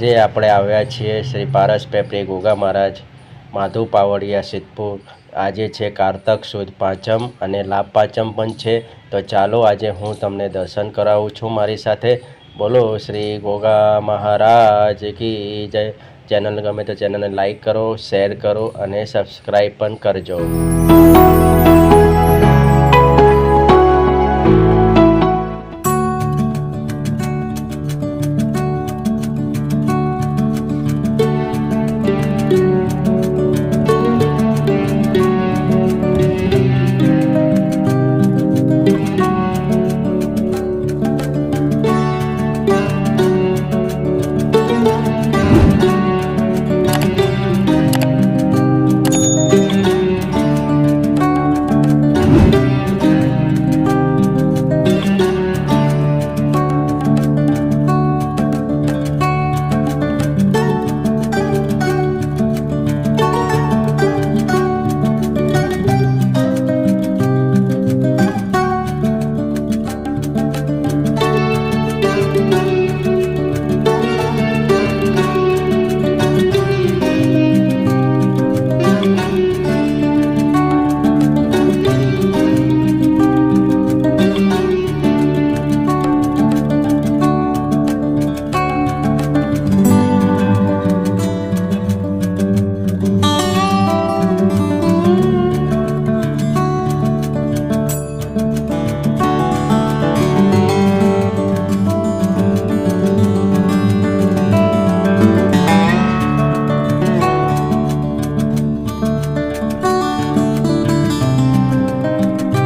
જે આપણે આવ્યા છીએ શ્રી પારસ પેપરી ગોગા મહારાજ માધુ પાવડિયા સિદ્ધપુર। આજે છે કારતક સુદ પાંચમ અને લાભ પાંચમ પણ છે, તો ચાલો આજે હું તમને દર્શન કરાવું છું મારી સાથે। બોલો શ્રી ગોગા મહારાજ કી જય। ચેનલ ગમે તો ચેનલને લાઈક કરો, શેર કરો અને સબસ્ક્રાઈબ પણ કરજો।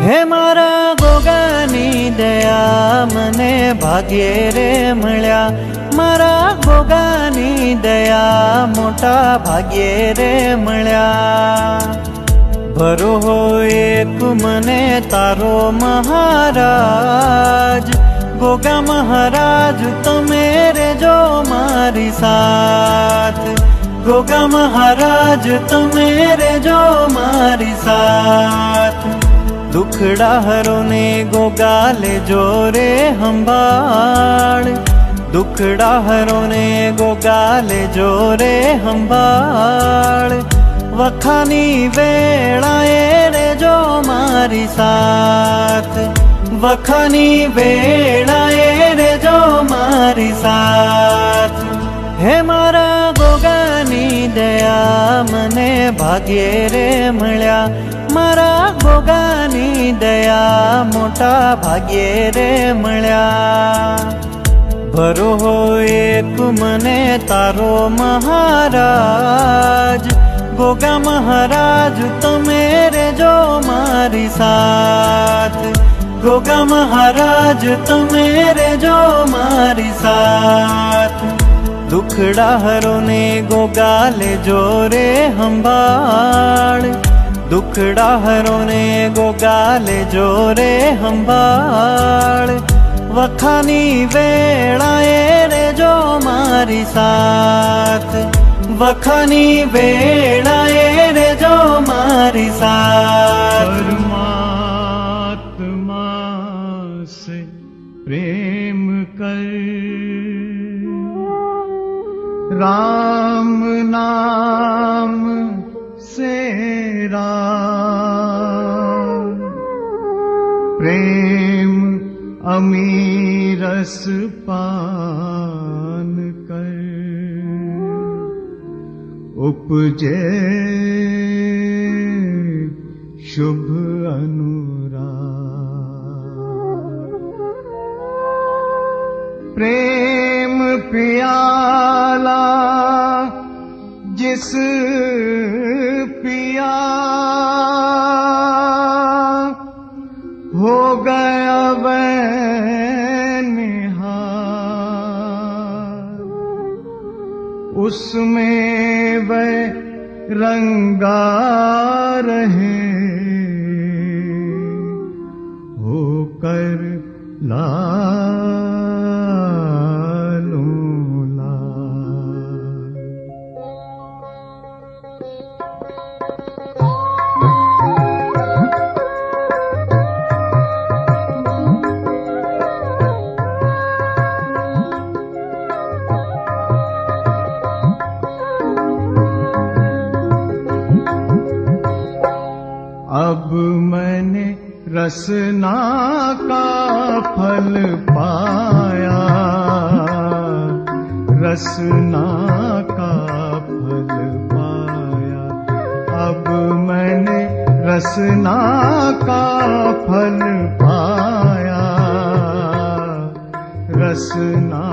હે મારા ગોગાની દયા મને ભાગ્યે રે મળ્યા। મારા ગોગાની દયા મોટા ભાગ્યે રે મળ્યા। ભરો હોય એક મને તારો મહારાજ, ગોગા મહારાજ તમે રેજો મારી સાથ। ગોગા મહારાજ તમે રેજો મારી સાથ। દુખડા હરો ને ગોગા લેજો રે સંભાળ। દુખડા હરો ને ગોગા લેજો રે સંભાળ। વખાની વેળાએ રેજો મારી સાથ। વખાની વેળાએ રેજો મારી સાથ। હે મારા ગોગાની દયા મને ભાગ્યે રે મળ્યા। મારા ગોગાની દયા મોટા ભાગ્યે રે મળ્યા। ભરો હોય એક મને તારો મહારાજ, ગોગા મહારાજ તમે રેજો મારી સાથ। ગોગા મહારાજ તમે રેજો મારી સાથ। દુખડા હરો ને ગોગા લેજો રે સંભાળ। દુખડા હરો ને ગોગા લેજો રે સંભાળ। વખાની વેળાએ રેજો મારી સાથ। વખાની વેળાએ રેજો મારી સાથ। परमात्मा से प्रेम कर, राम नाम से राम। प्रेम अमीरस पान कर, उपजे शुभ अनुराग। प्रेम प्याला जिस पिया, हो गया वह निहार। उसमें वह रंगा रहे, होकर लालों लाल। रसना का फल पाया, रसना का फल पाया। अब मैंने रसना का फल पाया, रसना